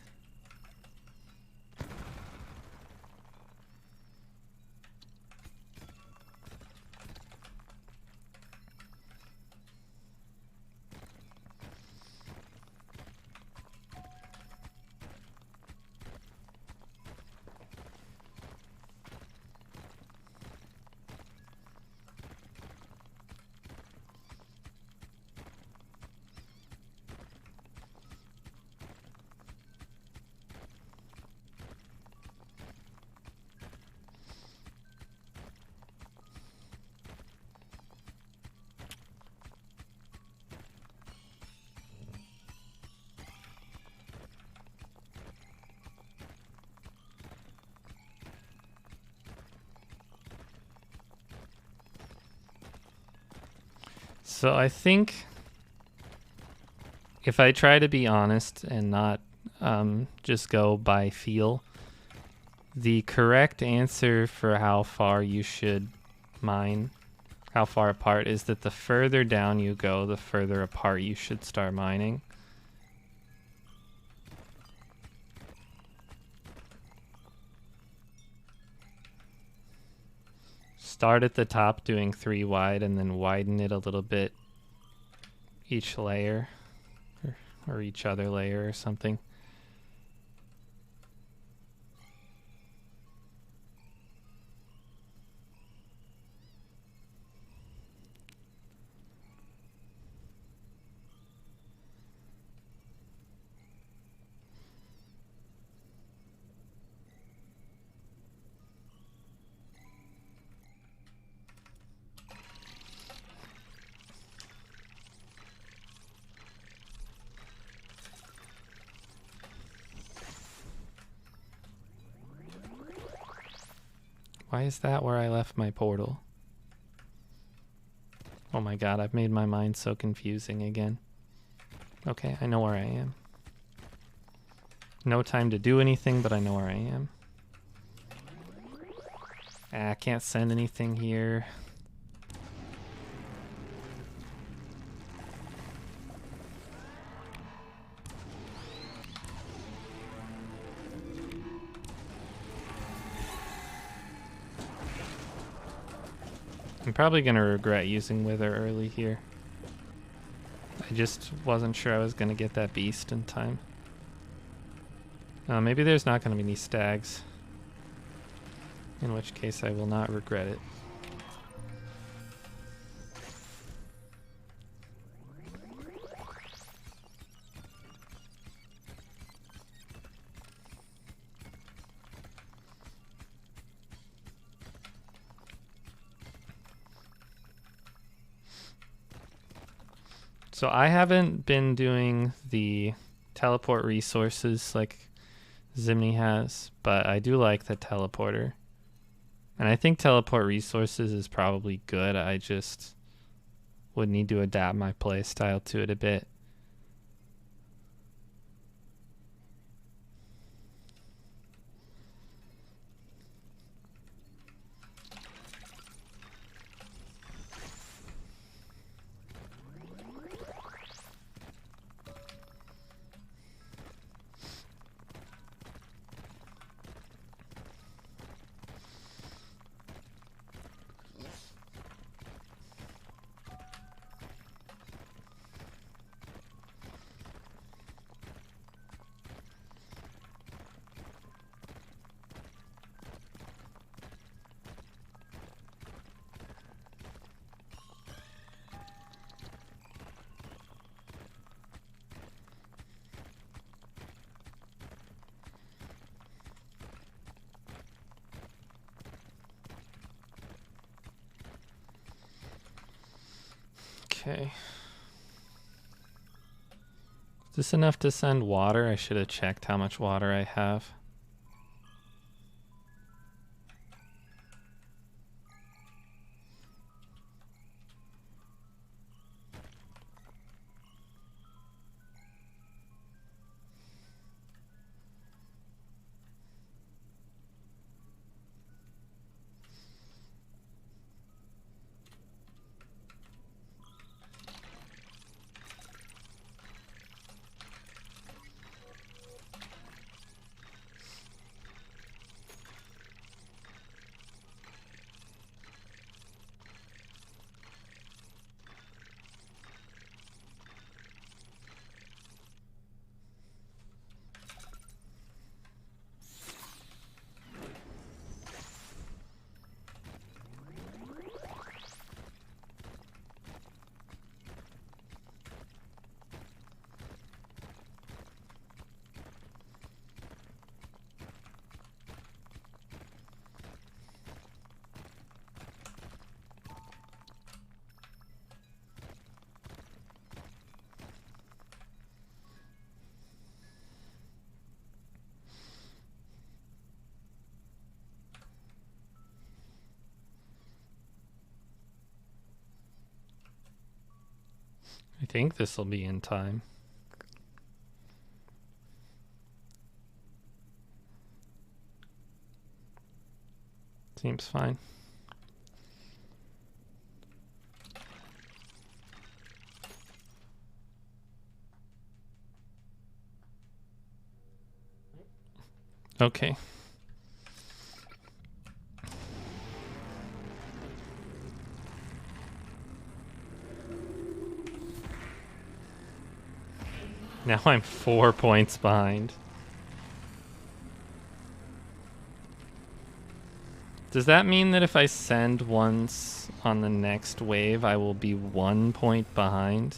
[SPEAKER 1] So I think if I try to be honest and not just go by feel, the correct answer for how far you should mine, how far apart, is that the further down you go, the further apart you should start mining. Start at the top doing 3 wide and then widen it a little bit each layer or each other layer or something. Why is that where I left my portal? Oh my god, I've made my mind so confusing again. Okay, I know where I am. No time to do anything, but I know where I am. I can't send anything here. I'm probably going to regret using Wither early here. I just wasn't sure I was going to get that beast in time. Maybe there's not going to be any stags. In which case I will not regret it. So I haven't been doing the teleport resources like Zimni has, but I do like the teleporter. And I think teleport resources is probably good. I just would need to adapt my playstyle to it a bit. Okay. Is this enough to send water? I should have checked how much water I have. think this will be in time. Seems fine. Okay. Now I'm 4 points behind. Does that mean that if I send once on the next wave, I will be 1 point behind?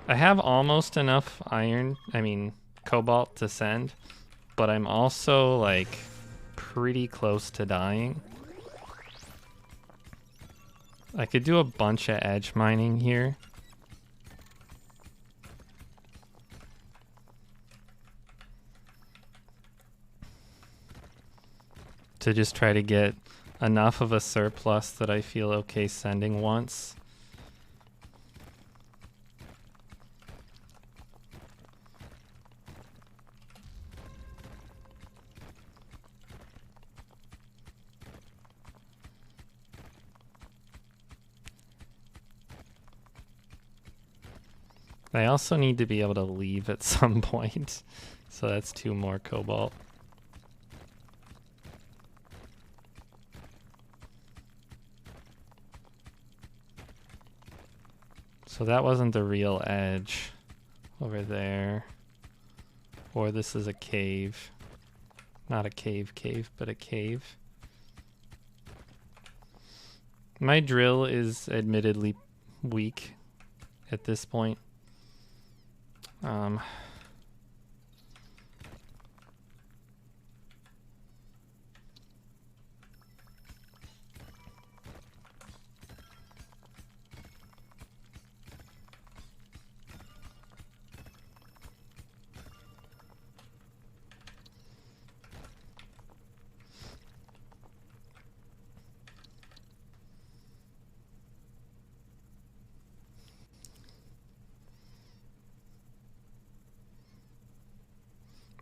[SPEAKER 1] I have almost enough cobalt to send, but I'm also like pretty close to dying. I could do a bunch of edge mining here. To just try to get enough of a surplus that I feel okay sending once. I also need to be able to leave at some point, so that's 2 more cobalt. So that wasn't the real edge over there. Or this is a cave. Not a cave, but a cave. My drill is admittedly weak at this point.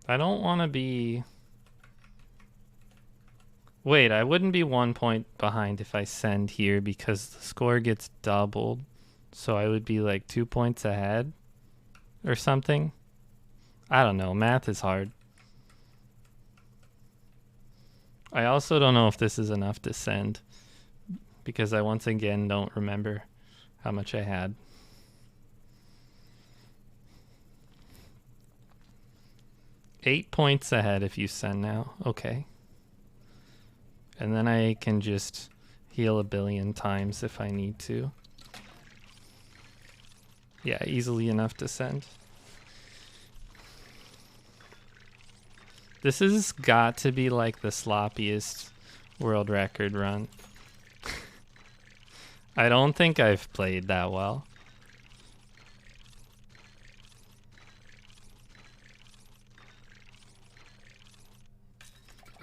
[SPEAKER 1] I don't want to be... Wait, I wouldn't be 1 point behind if I send here because the score gets doubled. So I would be like 2 points ahead or something. I don't know. Math is hard. I also don't know if this is enough to send because I once again don't remember how much I had. Eight points ahead if you send now. Okay. And then I can just heal 1 billion times if I need to. Yeah, easily enough to send. This has got to be like the sloppiest world record run. I don't think I've played that well.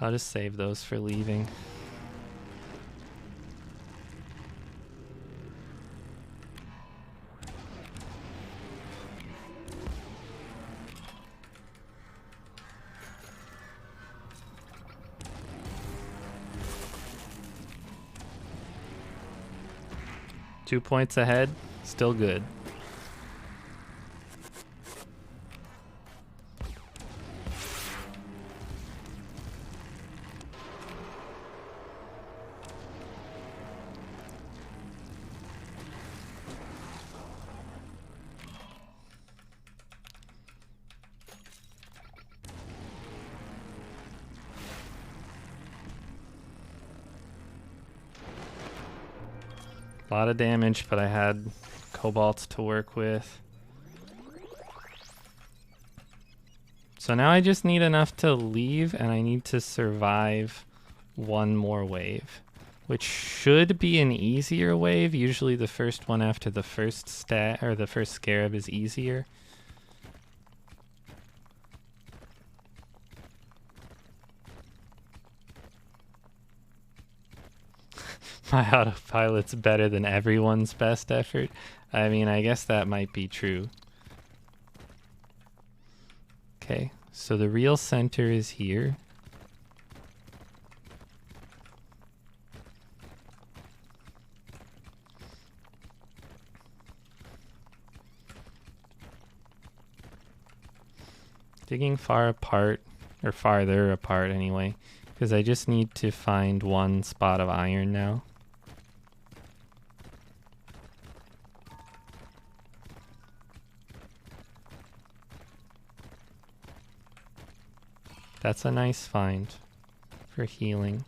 [SPEAKER 1] I'll just save those for leaving. Two points ahead, still good. A lot of damage, but I had cobalt to work with. So now I just need enough to leave, and I need to survive one more wave, which should be an easier wave. Usually the first one after the first stat or the first scarab is easier. My autopilot's better than everyone's best effort. I mean, I guess that might be true. Okay, so the real center is here. Digging far apart, or farther apart anyway, because I just need to find one spot of iron now. That's a nice find for healing.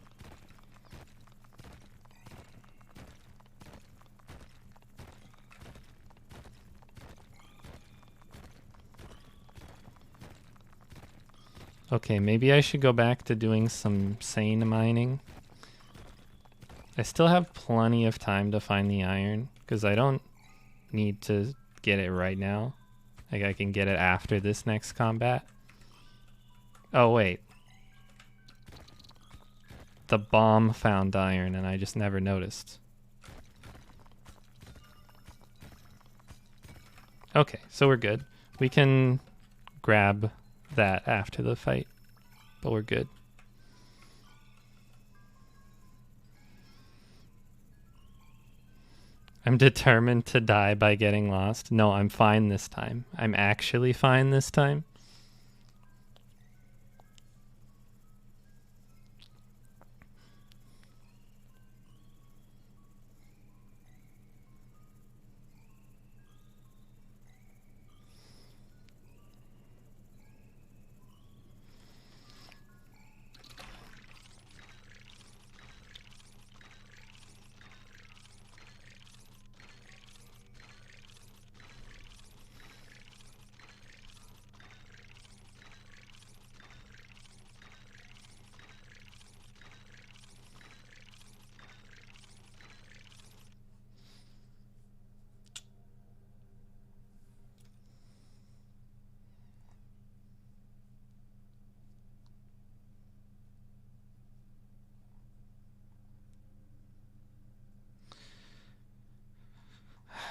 [SPEAKER 1] Okay, maybe I should go back to doing some sane mining. I still have plenty of time to find the iron, because I don't need to get it right now. Like, I can get it after this next combat. Oh, wait. The bomb found iron, and I just never noticed. Okay, so we're good. We can grab that after the fight, but we're good. I'm determined to die by getting lost. No, I'm fine this time. I'm actually fine this time.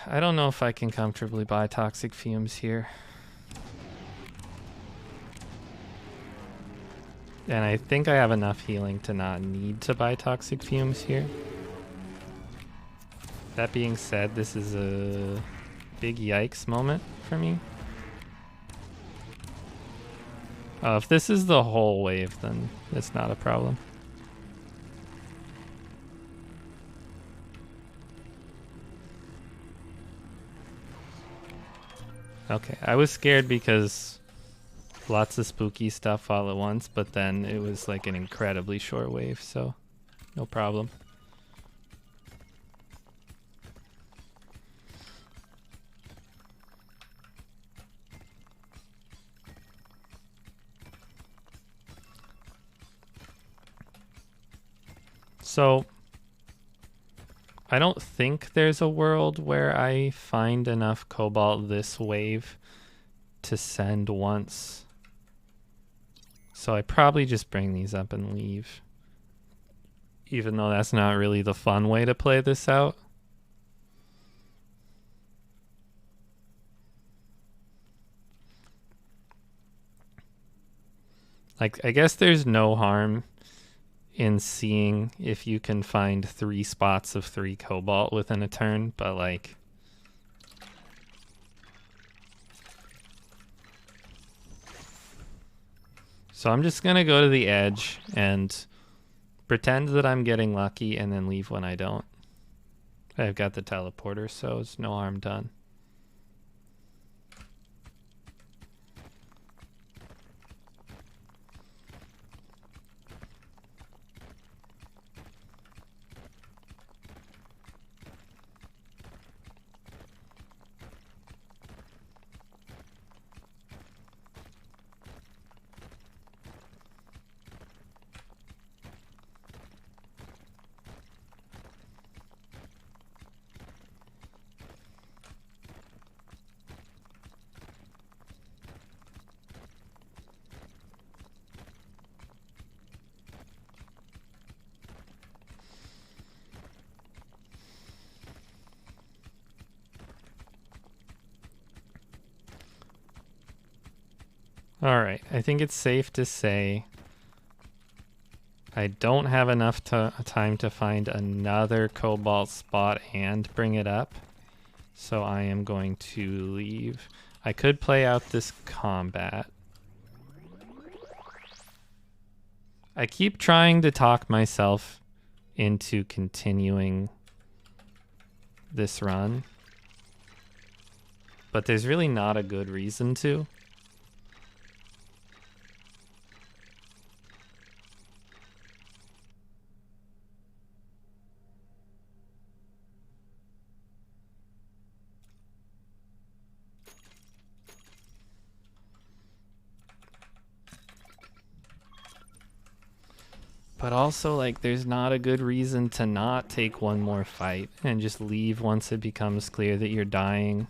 [SPEAKER 1] I don't know if I can comfortably buy toxic fumes here. And I think I have enough healing to not need to buy toxic fumes here. That being said, this is a big yikes moment for me. If this is the whole wave, then it's not a problem. Okay, I was scared because lots of spooky stuff all at once, but then it was like an incredibly short wave, so no problem. So I don't think there's a world where I find enough cobalt this wave to send once. So I probably just bring these up and leave. Even though that's not really the fun way to play this out. Like, I guess there's no harm in seeing if you can find 3 spots of 3 cobalt within a turn, but like... So I'm just gonna go to the edge and pretend that I'm getting lucky and then leave when I don't. I've got the teleporter, so it's no harm done. Alright, I think it's safe to say I don't have enough time to find another cobalt spot and bring it up. So I am going to leave. I could play out this combat. I keep trying to talk myself into continuing this run, but there's really not a good reason to. But also, like, there's not a good reason to not take one more fight and just leave once it becomes clear that you're dying.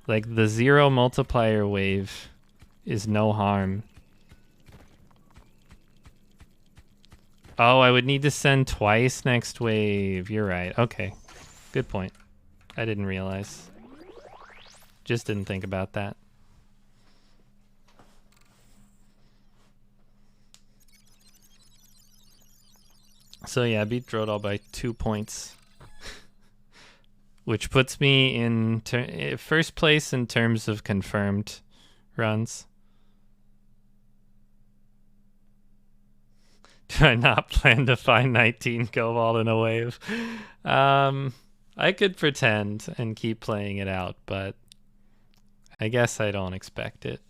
[SPEAKER 1] Like, the 0 multiplier wave is no harm. Oh, I would need to send twice next wave. You're right. Okay. Good point. I didn't realize. Just didn't think about that. So yeah, I beat Drodal by 2 points, which puts me in first place in terms of confirmed runs. Do I not plan to find 19 Cobalt in a wave? I could pretend and keep playing it out, but I guess I don't expect it.